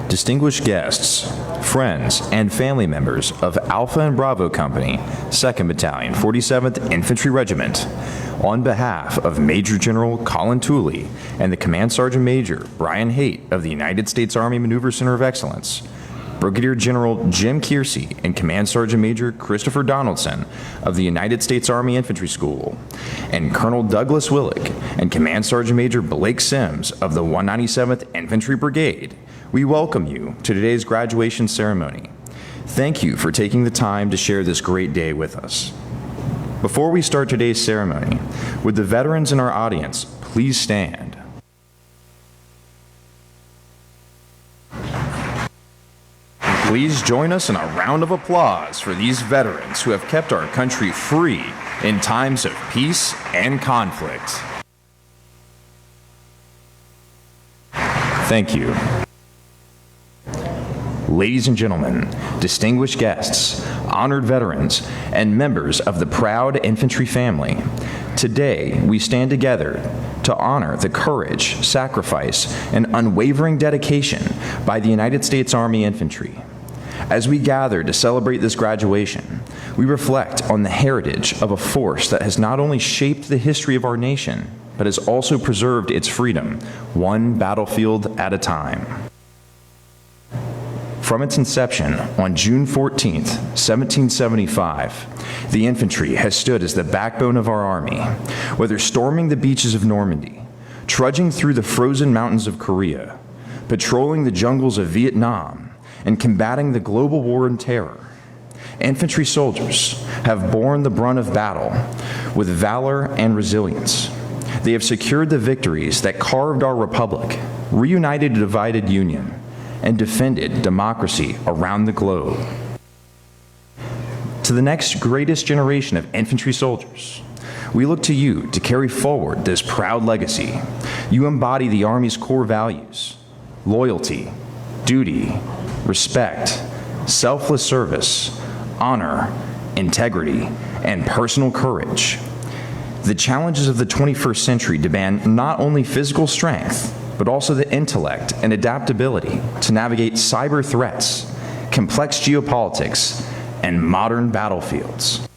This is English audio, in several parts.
Distinguished guests, friends, and family members of Alpha and Bravo Company, 2nd Battalion, 47th Infantry Regiment, on behalf of Major General Colin Tooley and the Command Sergeant Major Brian Haight of the United States Army Maneuver Center of Excellence, Brigadier General Jim Keirsey and Command Sergeant Major Christopher Donaldson of the United States Army Infantry School, and Colonel Douglas Willick and Command Sergeant Major Blake Sims of the 197th Infantry Brigade, we welcome you to today's graduation ceremony. Thank you for taking the time to share this great day with us. Before we start today's ceremony, would the veterans in our audience please stand? Please join us in a round of applause for these veterans who have kept our country free in times of peace and conflict. Thank you. Ladies and gentlemen, distinguished guests, honored veterans, and members of the proud infantry family, today we stand together to honor the courage, sacrifice, and unwavering dedication by the United States Army Infantry. As we gather to celebrate this graduation, we reflect on the heritage of a force that has not only shaped the history of our nation, but has also preserved its freedom, one battlefield at a time. From its inception on June 14, 1775, the infantry has stood as the backbone of our Army, whether storming the beaches of Normandy, trudging through the frozen mountains of Korea, patrolling the jungles of Vietnam, and combating the global war on terror. Infantry soldiers have borne the brunt of battle with valor and resilience. They have secured the victories that carved our republic, reunited a divided union, and defended democracy around the globe. To the next greatest generation of infantry soldiers, we look to you to carry forward this proud legacy. You embody the Army's core values: loyalty, duty, respect, selfless service, honor, integrity, and personal courage. The challenges of the 21st century demand not only physical strength, but also the intellect and adaptability to navigate cyber threats, complex geopolitics, and modern battlefields.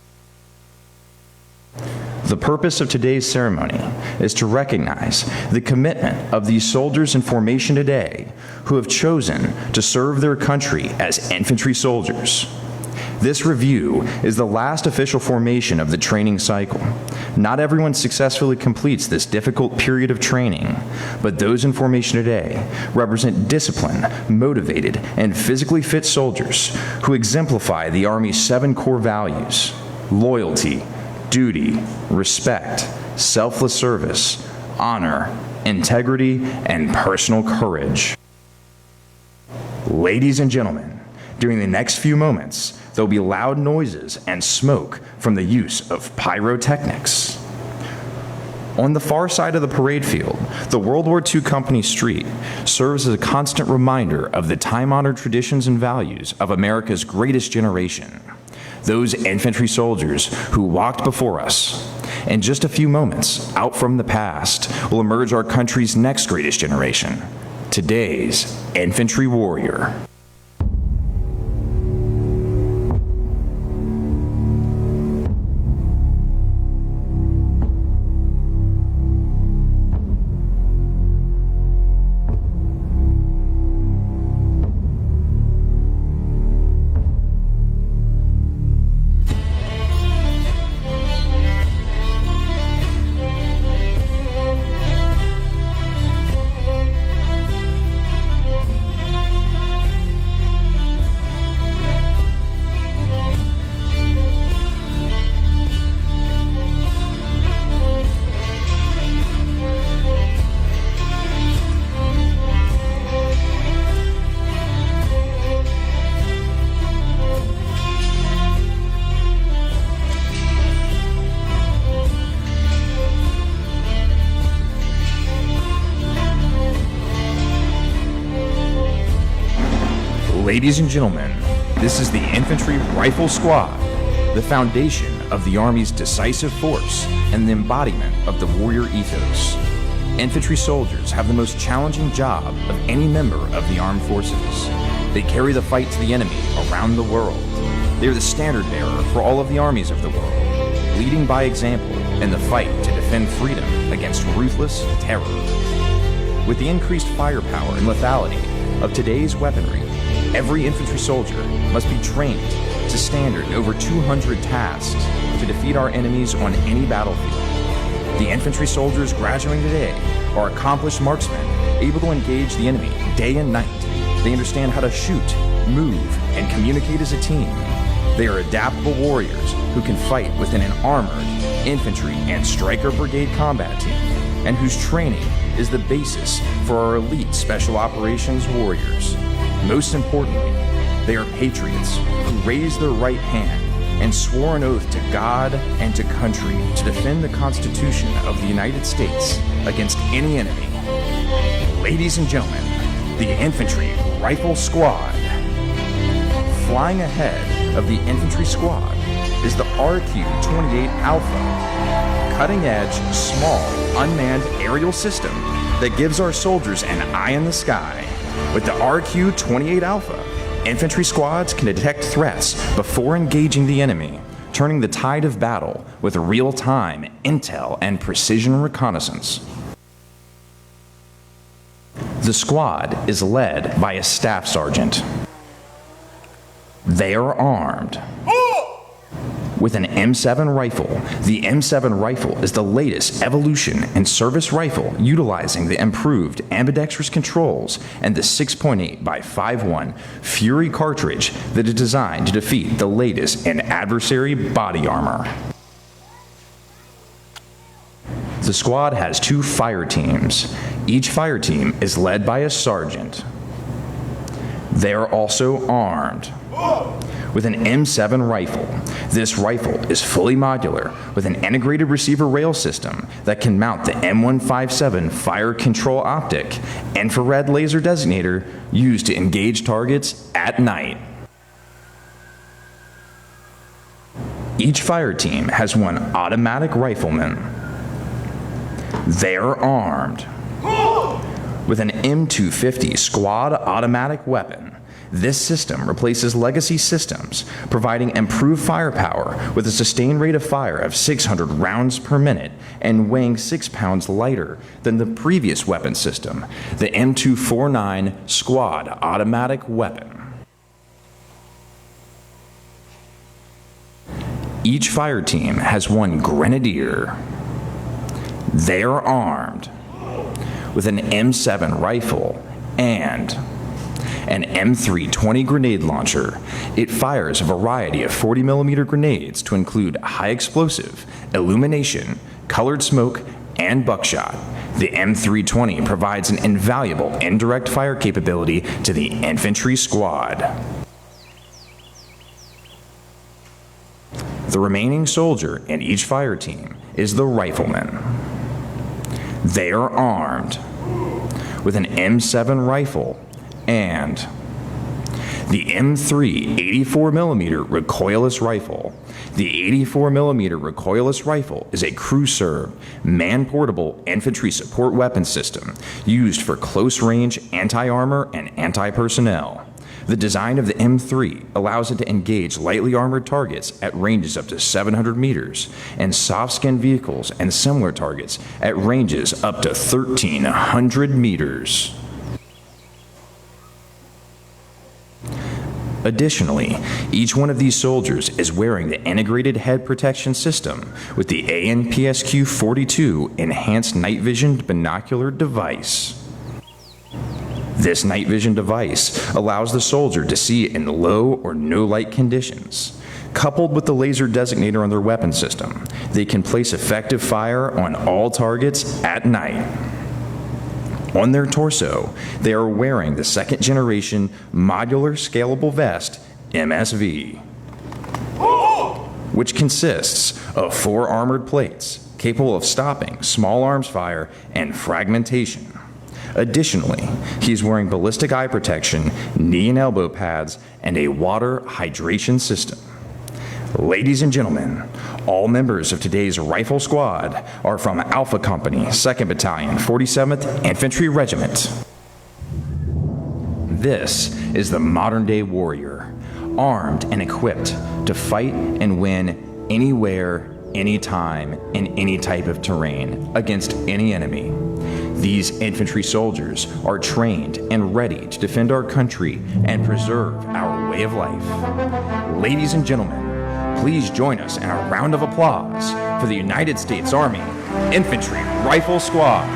The purpose of today's ceremony is to recognize the commitment of these soldiers in formation today who have chosen to serve their country as infantry soldiers. This review is the last official formation of the training cycle. Not everyone successfully completes this difficult period of training, but those in formation today represent disciplined, motivated, and physically fit soldiers who exemplify the Army's 7 core values: loyalty, duty, respect, selfless service, honor, integrity, and personal courage. Ladies and gentlemen, during the next few moments, there'll be loud noises and smoke from the use of pyrotechnics. On the far side of the parade field, the World War II Company Street serves as a constant reminder of the time-honored traditions and values of America's greatest generation, those infantry soldiers who walked before us. In just a few moments, out from the past, will emerge our country's next greatest generation, today's infantry warrior. Ladies and gentlemen, this is the Infantry Rifle Squad, the foundation of the Army's decisive force and the embodiment of the warrior ethos. Infantry soldiers have the most challenging job of any member of the armed forces. They carry the fight to the enemy around the world. They are the standard bearer for all of the armies of the world, leading by example in the fight to defend freedom against ruthless terror. With the increased firepower and lethality of today's weaponry, every infantry soldier must be trained to standard over 200 tasks to defeat our enemies on any battlefield. The infantry soldiers graduating today are accomplished marksmen, able to engage the enemy day and night. They understand how to shoot, move, and communicate as a team. They are adaptable warriors who can fight within an armored infantry and striker brigade combat team, and whose training is the basis for our elite special operations warriors. Most importantly, they are patriots who raised their right hand and swore an oath to God and to country to defend the Constitution of the United States against any enemy. Ladies and gentlemen, the Infantry Rifle Squad. Flying ahead of the Infantry Squad is the RQ-28 Alpha, cutting-edge, small, unmanned aerial system that gives our soldiers an eye in the sky. With the RQ-28 Alpha, infantry squads can detect threats before engaging the enemy, turning the tide of battle with real-time intel and precision reconnaissance. The squad is led by a staff sergeant. They are armed with an M7 rifle. The M7 rifle is the latest evolution in service rifle utilizing the improved ambidextrous controls and the 6.8 by 5.1 Fury cartridge that is designed to defeat the latest in adversary body armor. The squad has 2 fire teams. Each fire team is led by a sergeant. They are also armed with an M7 rifle. This rifle is fully modular with an integrated receiver rail system that can mount the M157 fire control optic infrared laser designator used to engage targets at night. Each fire team has 1 automatic rifleman. They are armed with an M250 squad automatic weapon. This system replaces legacy systems, providing improved firepower with a sustained rate of fire of 600 rounds per minute and weighing 6 pounds lighter than the previous weapon system, the M249 squad automatic weapon. Each fire team has 1 grenadier. They are armed with an M7 rifle and an M320 grenade launcher. It fires a variety of 40mm grenades to include high explosive, illumination, colored smoke, and buckshot. The M320 provides an invaluable indirect fire capability to the infantry squad. The remaining soldier in each fire team is the rifleman. They are armed with an M7 rifle and the M3 84mm recoilless rifle. The 84mm recoilless rifle is a crew-served, man-portable infantry support weapon system used for close-range anti-armor and anti-personnel. The design of the M3 allows it to engage lightly armored targets at ranges up to 700 meters and soft-skinned vehicles and similar targets at ranges up to 1,300 meters. Additionally, each one of these soldiers is wearing the integrated head protection system with the ANPSQ-42 enhanced night vision binocular device. This night vision device allows the soldier to see in low or no light conditions. Coupled with the laser designator on their weapon system, they can place effective fire on all targets at night. On their torso, they are wearing the 2nd generation modular scalable vest, MSV, which consists of 4 armored plates capable of stopping small arms fire and fragmentation. Additionally, he is wearing ballistic eye protection, knee and elbow pads, and a water hydration system. Ladies and gentlemen, all members of today's rifle squad are from Alpha Company, 2nd Battalion, 47th Infantry Regiment. This is the modern-day warrior, armed and equipped to fight and win anywhere, anytime, in any type of terrain against any enemy. These infantry soldiers are trained and ready to defend our country and preserve our way of life. Ladies and gentlemen, please join us in a round of applause for the United States Army Infantry Rifle Squad.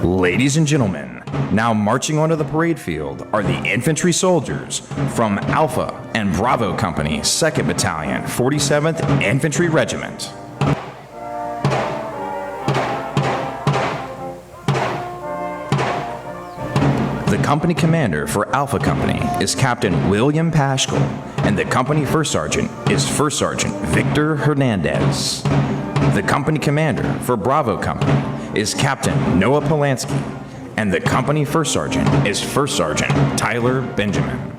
Ladies and gentlemen, now marching onto the parade field are the infantry soldiers from Alpha and Bravo Company, 2nd Battalion, 47th Infantry Regiment. The company commander for Alpha Company is Captain William Paschal, and the company first sergeant is First Sergeant Victor Hernandez. The company commander for Bravo Company is Captain Noah Polanski, and the company first sergeant is First Sergeant Tyler Benjamin.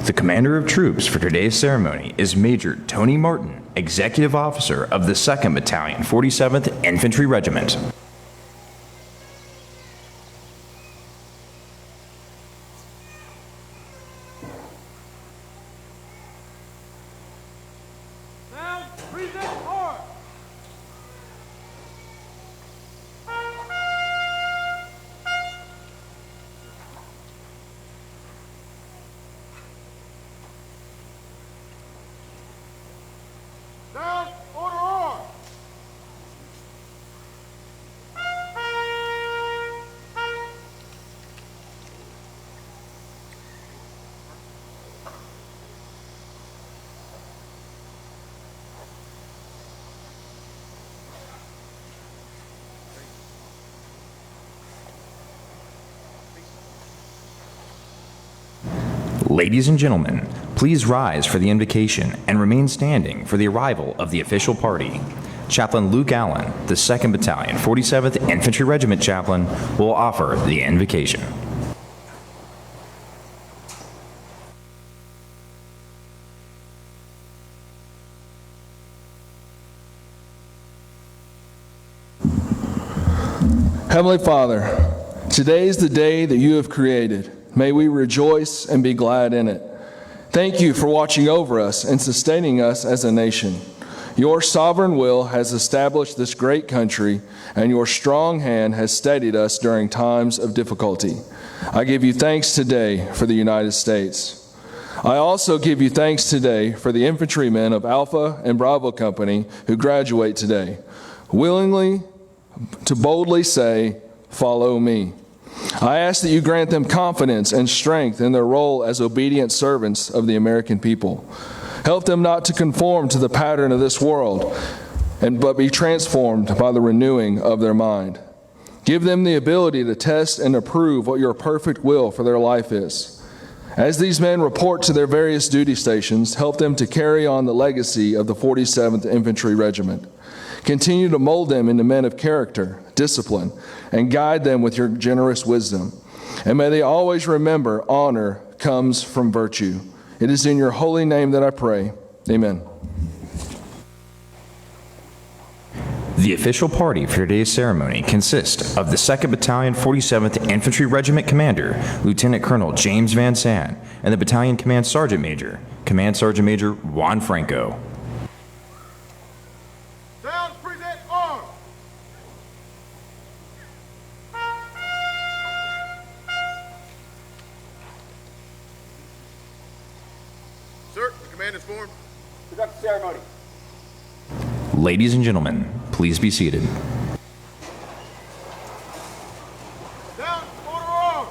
The commander of troops for today's ceremony is Major Tony Martin, Executive Officer of the 2nd Battalion, 47th Infantry Regiment. Ladies and gentlemen, please rise for the invocation and remain standing for the arrival of the official party. Chaplain Luke Allen, the 2nd Battalion, 47th Infantry Regiment Chaplain, will offer the invocation. Heavenly Father, today is the day that you have created. May we rejoice and be glad in it. Thank you for watching over us and sustaining us as a nation. Your sovereign will has established this great country, and your strong hand has steadied us during times of difficulty. I give you thanks today for the United States. I also give you thanks today for the infantrymen of Alpha and Bravo Company who graduate today, willingly to boldly say, "Follow me." I ask that you grant them confidence and strength in their role as obedient servants of the American people. Help them not to conform to the pattern of this world, but be transformed by the renewing of their mind. Give them the ability to test and approve what your perfect will for their life is. As these men report to their various duty stations, help them to carry on the legacy of the 47th Infantry Regiment. Continue to mold them into men of character, discipline, and guide them with your generous wisdom. And may they always remember honor comes from virtue. It is in your holy name that I pray. Amen. The official party for today's ceremony consists of the 2nd Battalion, 47th Infantry Regiment Commander, Lieutenant Colonel James Van Sant, and the Battalion Command Sergeant Major, Command Sergeant Major Juan Franco. Sir, the command is formed. Conduct the ceremony. Ladies and gentlemen, please be seated. Down, order arms.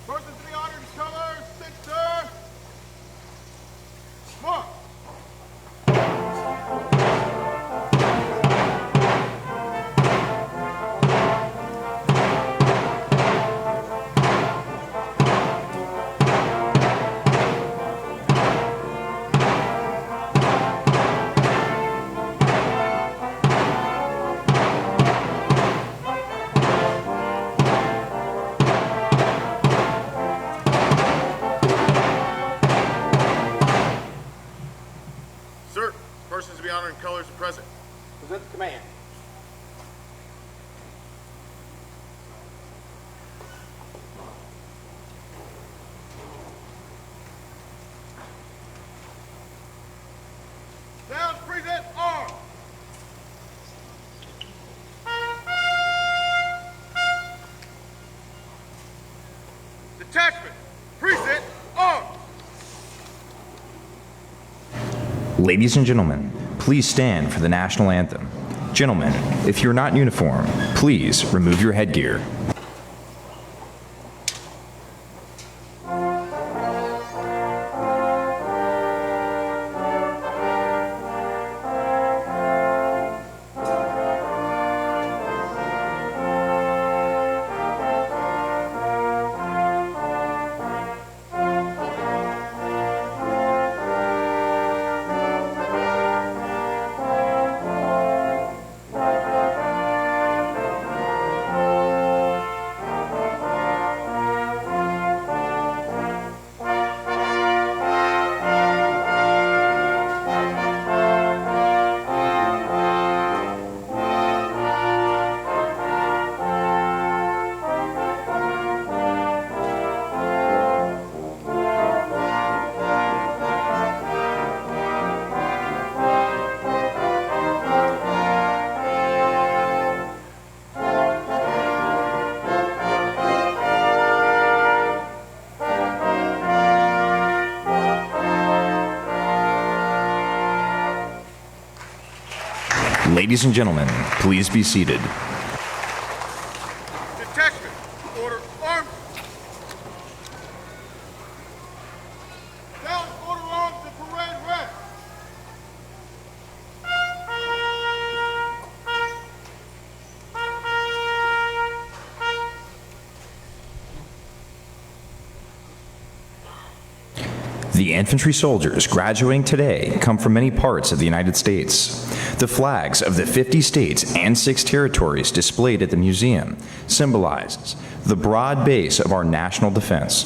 Persons to be honored as colors, sit, sir. March. Sir, persons to be honored in colors are present. Present the command. Down, present arms. Detachment, present arms. Ladies and gentlemen, please stand for the national anthem. Gentlemen, if you're not in uniform, please remove your headgear. Ladies and gentlemen, please be seated. Detachment, order arms. Down, order arms and parade rest. The infantry soldiers graduating today come from many parts of the United States. The flags of the 50 states and 6 territories displayed at the museum symbolizes the broad base of our national defense.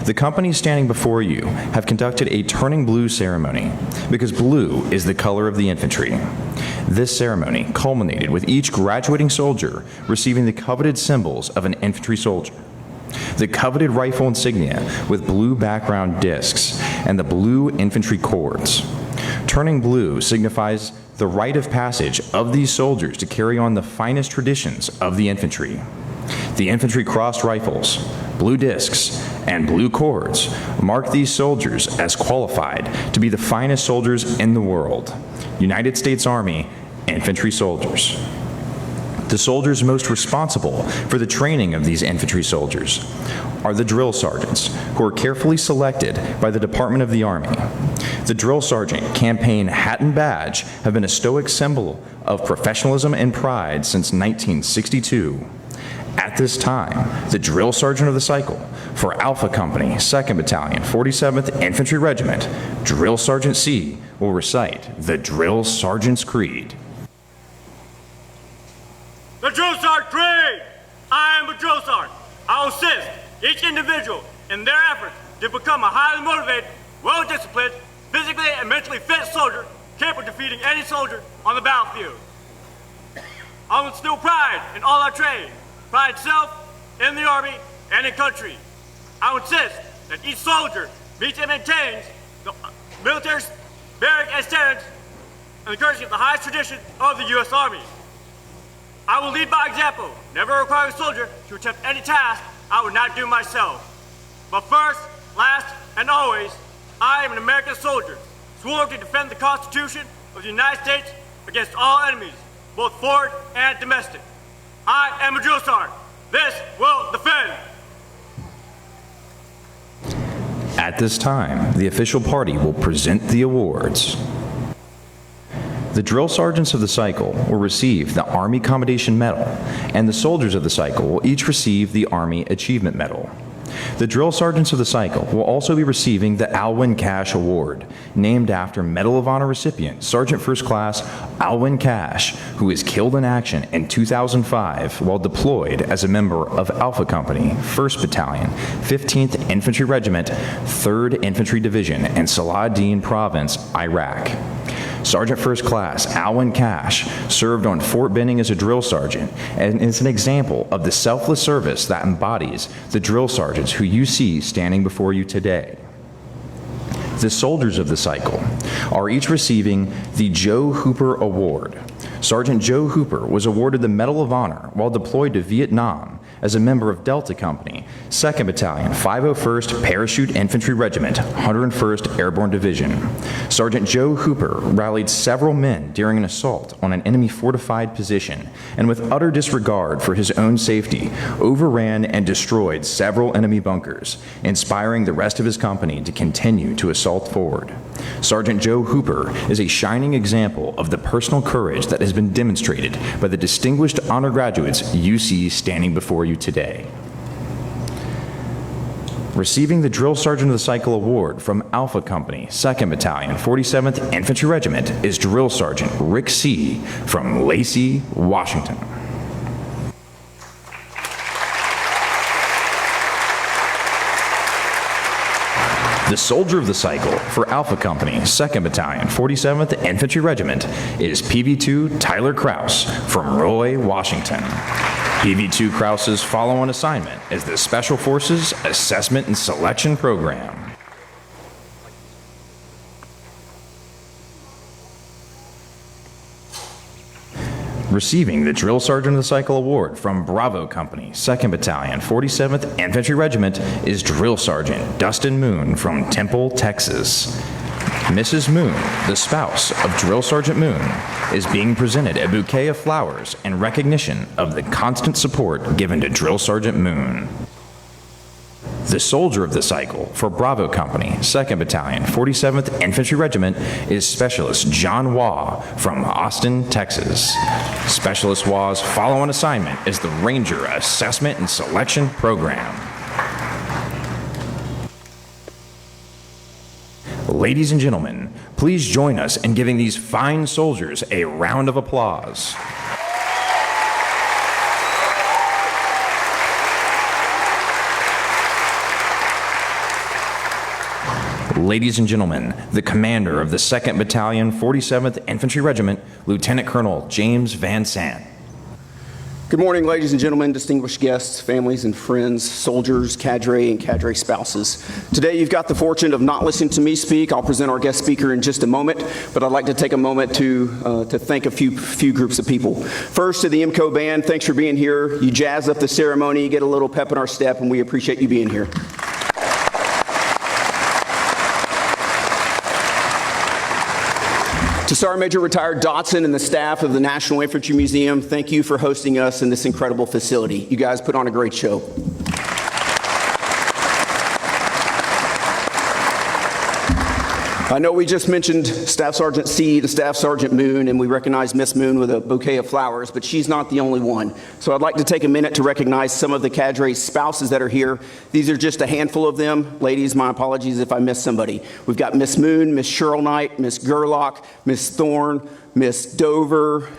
The companies standing before you have conducted a turning blue ceremony because blue is the color of the infantry. This ceremony culminated with each graduating soldier receiving the coveted symbols of an infantry soldier. The coveted rifle insignia with blue background discs and the blue infantry cords. Turning blue signifies the rite of passage of these soldiers to carry on the finest traditions of the infantry. The infantry crossed rifles, blue discs, and blue cords mark these soldiers as qualified to be the finest soldiers in the world. United States Army infantry soldiers. The soldiers most responsible for the training of these infantry soldiers are the drill sergeants, who are carefully selected by the Department of the Army. The drill sergeant campaign hat and badge have been a stoic symbol of professionalism and pride since 1962. At this time, the drill sergeant of the cycle for Alpha Company, 2nd Battalion, 47th Infantry Regiment, Drill Sergeant C, will recite the Drill Sergeant's Creed. The Drill Sergeant Creed! I am a drill sergeant. I will assist each individual in their efforts to become a highly motivated, well-disciplined, physically and mentally fit soldier capable of defeating any soldier on the battlefield. I will instill pride in all our trade, pride itself, in the Army, and in country. I will insist that each soldier meets and maintains the military barrack and standards and the courtesy of the highest tradition of the U.S. Army. I will lead by example, never requiring a soldier to attempt any task I would not do myself. But first, last, and always, I am an American soldier, sworn to defend the Constitution of the United States against all enemies, both foreign and domestic. I am a drill sergeant. This will defend. At this time, the official party will present the awards. The drill sergeants of the cycle will receive the Army Commendation Medal, and the soldiers of the cycle will each receive the Army Achievement Medal. The drill sergeants of the cycle will also be receiving the Alwyn Cash Award, named after Medal of Honor recipient Sergeant First Class Alwyn Cash, who was killed in action in 2005 while deployed as a member of Alpha Company, 1st Battalion, 15th Infantry Regiment, 3rd Infantry Division in Saladin Province, Iraq. Sergeant First Class Alwyn Cash served on Fort Benning as a drill sergeant and is an example of the selfless service that embodies the drill sergeants who you see standing before you today. The soldiers of the cycle are each receiving the Joe Hooper Award. Sergeant Joe Hooper was awarded the Medal of Honor while deployed to Vietnam as a member of Delta Company, 2nd Battalion, 501st Parachute Infantry Regiment, 101st Airborne Division. Sergeant Joe Hooper rallied several men during an assault on an enemy fortified position, and with utter disregard for his own safety, overran and destroyed several enemy bunkers, inspiring the rest of his company to continue to assault forward. Sergeant Joe Hooper is a shining example of the personal courage that has been demonstrated by the distinguished honor graduates you see standing before you today. Receiving the Drill Sergeant of the Cycle Award from Alpha Company, 2nd Battalion, 47th Infantry Regiment is Drill Sergeant Rick C. from Lacey, Washington. The Soldier of the Cycle for Alpha Company, 2nd Battalion, 47th Infantry Regiment is PV2 Tyler Krause from Roy, Washington. PV2 Krause's follow-on assignment is the Special Forces Assessment and Selection Program. Receiving the Drill Sergeant of the Cycle Award from Bravo Company, 2nd Battalion, 47th Infantry Regiment is Drill Sergeant Dustin Moon from Temple, Texas. Mrs. Moon, the spouse of Drill Sergeant Moon, is being presented a bouquet of flowers in recognition of the constant support given to Drill Sergeant Moon. The Soldier of the Cycle for Bravo Company, 2nd Battalion, 47th Infantry Regiment is Specialist John Waugh from Austin, Texas. Specialist Waugh's follow-on assignment is the Ranger Assessment and Selection Program. Ladies and gentlemen, please join us in giving these fine soldiers a round of applause. Ladies and gentlemen, the commander of the 2nd Battalion, 47th Infantry Regiment, Lieutenant Colonel James Van Sant. Good morning, ladies and gentlemen, distinguished guests, families and friends, soldiers, cadre, and cadre spouses. Today, you've got the fortune of not listening to me speak. I'll present our guest speaker in just a moment, but I'd like to take a moment to thank a few groups of people. First, to the IMCO band, thanks for being here. You jazz up the ceremony, get a little pep in our step, and we appreciate you being here. To Sergeant Major Retired Dotson and the staff of the National Infantry Museum, thank you for hosting us in this incredible facility. You guys put on a great show. I know we just mentioned Staff Sergeant Seed and Staff Sergeant Moon, and we recognize Miss Moon with a bouquet of flowers, but she's not the only one. So I'd like to take a minute to recognize some of the cadre spouses that are here. These are just a handful of them. Ladies, my apologies if I missed somebody. We've got Miss Moon, Miss Cheryl Knight, Miss Gerlach, Miss Thorne, Miss Dover,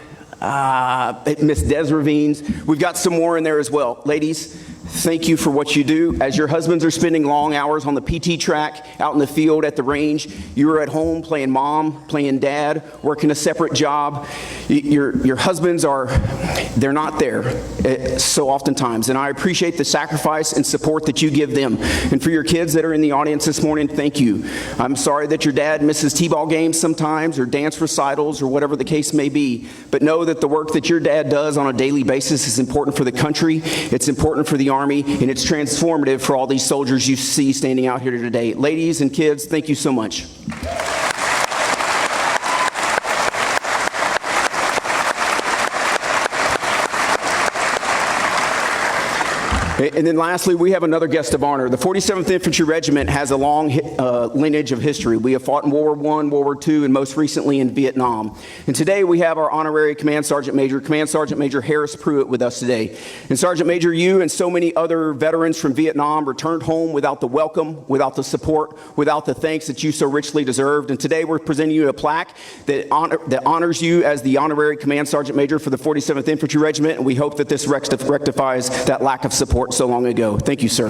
Miss Des Ravines. We've got some more in there as well. Ladies, thank you for what you do. As your husbands are spending long hours on the PT track, out in the field, at the range, you are at home playing mom, playing dad, working a separate job. Your husbands they're not there so oftentimes. And I appreciate the sacrifice and support that you give them. And for your kids that are in the audience this morning, thank you. I'm sorry that your dad misses t-ball games sometimes, or dance recitals, or whatever the case may be. But know that the work that your dad does on a daily basis is important for the country. It's important for the Army, and it's transformative for all these soldiers you see standing out here today. Ladies and kids, thank you so much. And then lastly, we have another guest of honor. The 47th Infantry Regiment has a long lineage of history. We have fought in World War I, World War II, and most recently in Vietnam. And today we have our honorary Command Sergeant Major Harris Pruitt with us today. And Sergeant Major, you and so many other veterans from Vietnam returned home without the welcome, without the support, without the thanks that you so richly deserved. And today we're presenting you a plaque that honors you as the honorary Command Sergeant Major for the 47th Infantry Regiment, and we hope that this rectifies that lack of support so long ago. Thank you, sir.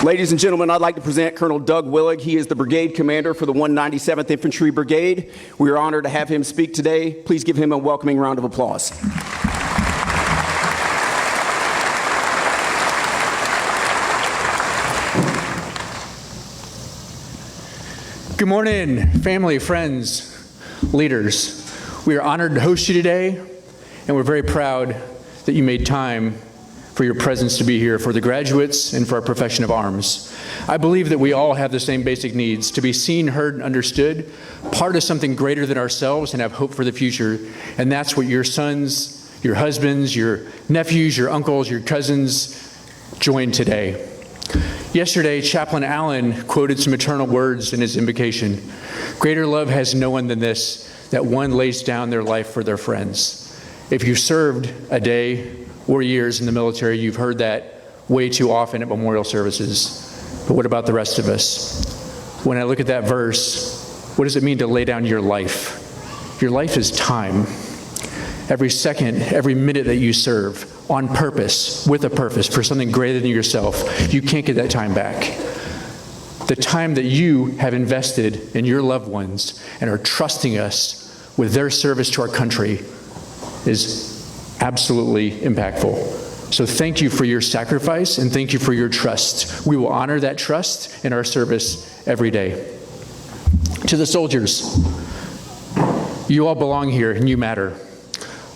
Ladies and gentlemen, I'd like to present Colonel Doug Willig. He is the brigade commander for the 197th Infantry Brigade. We are honored to have him speak today. Please give him a welcoming round of applause. Good morning, family, friends, leaders. We are honored to host you today, and we're very proud that you made time for your presence to be here for the graduates and for our profession of arms. I believe that we all have the same basic needs: to be seen, heard, and understood, part of something greater than ourselves, and have hope for the future. And that's what your sons, your husbands, your nephews, your uncles, your cousins joined today. Yesterday, Chaplain Allen quoted some eternal words in his invocation. Greater love has no one than this, that one lays down their life for their friends. If you served a day or years in the military, you've heard that way too often at memorial services. But what about the rest of us? When I look at that verse, what does it mean to lay down your life? Your life is time. Every second, every minute that you serve, on purpose, with a purpose, for something greater than yourself, you can't get that time back. The time that you have invested in your loved ones and are trusting us with their service to our country is absolutely impactful. So thank you for your sacrifice, and thank you for your trust. We will honor that trust in our service every day. To the soldiers, you all belong here and you matter.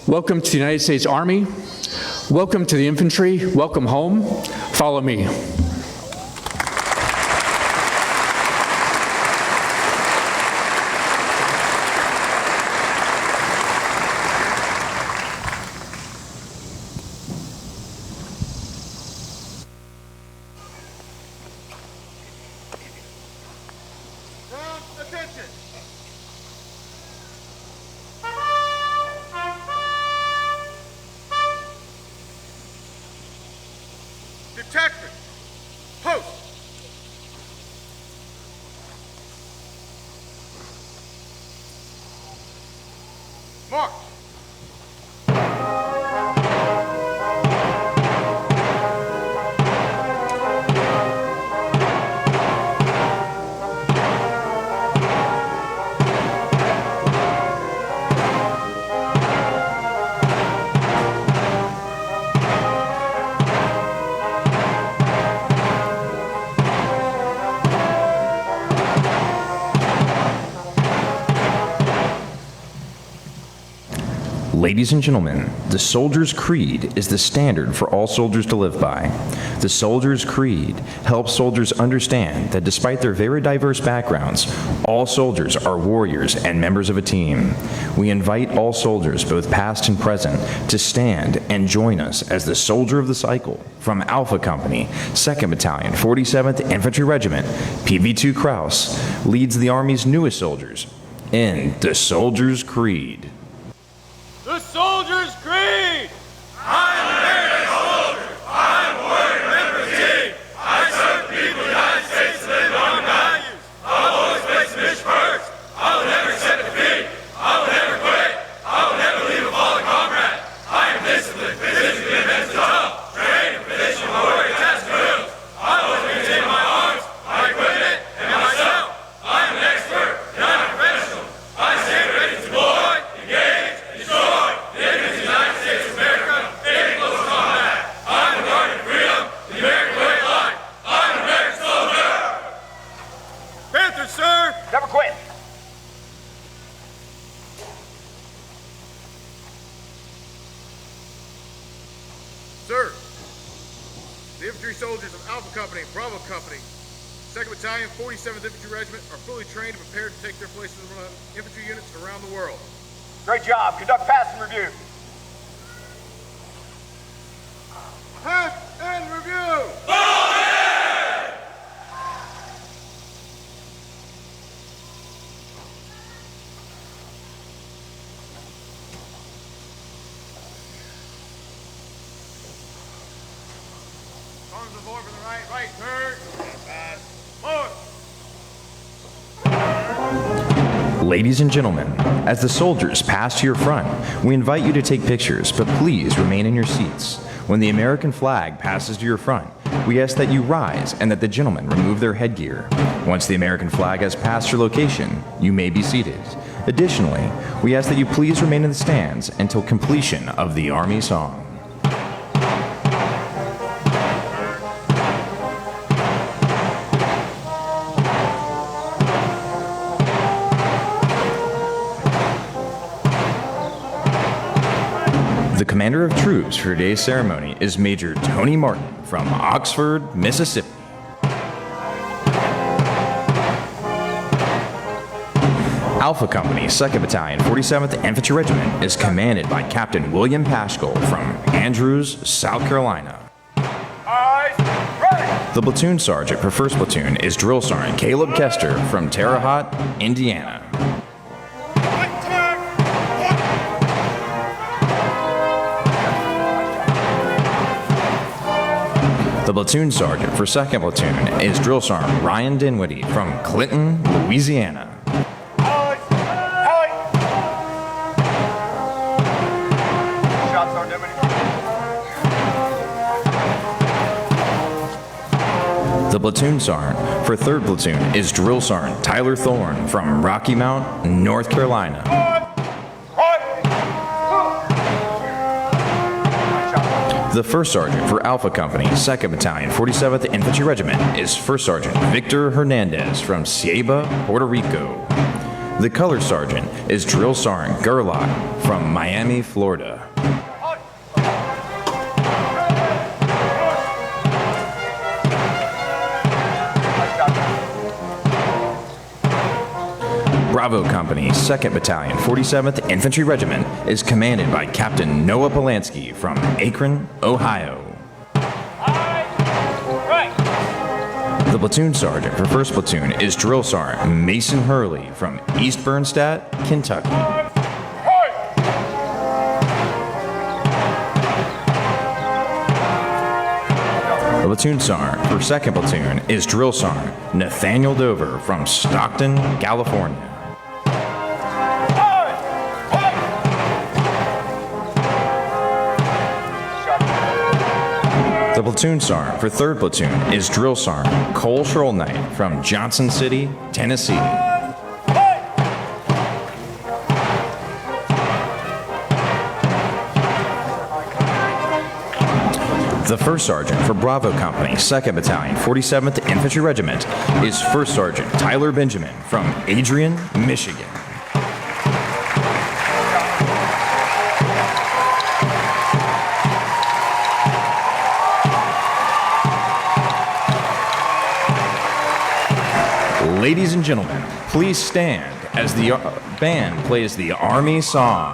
Welcome to the United States Army. Welcome to the infantry. Welcome home. Follow me. Attention! March. Ladies and gentlemen, the Soldier's Creed is the standard for all soldiers to live by. The Soldier's Creed helps soldiers understand that despite their very diverse backgrounds, all soldiers are warriors and members of a team. We invite all soldiers, both past and present, to stand and join us as the Soldier of the Cycle from Alpha Company, 2nd Battalion, 47th Infantry Regiment, PV2 Kraus, leads the Army's newest soldiers in the Soldier's Creed. The Soldier's Creed! I'm an American soldier. I'm a warrior member of the team. I serve the people of the United States to live on values. I'll always place the mission first. I will never accept defeat. I will never quit. I will never leave a fallen comrade. I am disciplined, physically and mentally tough. Trained in position warrior task drills. I always maintain my arms, my equipment, and myself. I am an expert and I'm a professional. I stand ready to deploy, engage, and destroy the enemies of the United States of America in close combat. I'm the guardian of freedom, the American way of life. I'm an American soldier. Panthers, sir! Never quit. Sir, the infantry soldiers of Alpha Company, Bravo Company, 2nd Battalion, 47th Infantry Regiment are fully trained and prepared to take their places among infantry units around the world. Great job. Conduct passing review. Pass and review! Arms to the board from the right, right turn. Pass. Forward. Ladies and gentlemen, as the soldiers pass to your front, we invite you to take pictures, but please remain in your seats. When the American flag passes to your front, we ask that you rise and that the gentlemen remove their headgear. Once the American flag has passed your location, you may be seated. Additionally, we ask that you please remain in the stands until completion of the Army song. The commander of troops for today's ceremony is Major Tony Martin from Oxford, Mississippi. Alpha Company, 2nd Battalion, 47th Infantry Regiment is commanded by Captain William Paschal from Andrews, South Carolina. Eyes, ready! The platoon sergeant for 1st Platoon is Drill Sergeant Caleb Kester from Terre Haute, Indiana. Right turn. The platoon sergeant for 2nd Platoon is Drill Sergeant Ryan Dinwiddie from Clinton, Louisiana. Eyes, alley! Shots are Dinwiddie. The platoon sergeant for 3rd Platoon is Drill Sergeant Tyler Thorne from Rocky Mount, North Carolina. The 1st Sergeant for Alpha Company, 2nd Battalion, 47th Infantry Regiment is 1st Sergeant Victor Hernandez from Ceiba, Puerto Rico. The Color Sergeant is Drill Sergeant Gerlach from Miami, Florida. Bravo Company, 2nd Battalion, 47th Infantry Regiment is commanded by Captain Noah Polanski from Akron, Ohio. The platoon sergeant for 1st Platoon is Drill Sergeant Mason Hurley from East Bernstadt, Kentucky. The platoon sergeant for 2nd Platoon is Drill Sergeant Nathaniel Dover from Stockton, California. platoon sergeant for 3rd Platoon is Drill Sergeant Cole Sherrill Knight from Johnson City, Tennessee. The First Sergeant for Bravo Company, 2nd Battalion, 47th Infantry Regiment is First Sergeant Tyler Benjamin from Adrian, Michigan. Ladies and gentlemen, please stand as the band plays the Army Song.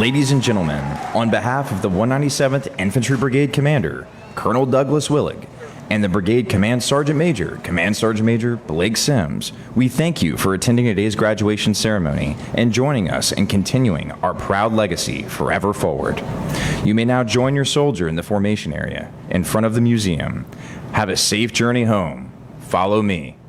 Ladies and gentlemen, on behalf of the 197th Infantry Brigade Commander, Colonel Douglas Willig, and the Brigade Command Sergeant Major Blake Sims, we thank you for attending today's graduation ceremony and joining us in continuing our proud legacy forever forward. You may now join your soldier in the formation area in front of the museum. Have a safe journey home. Follow me.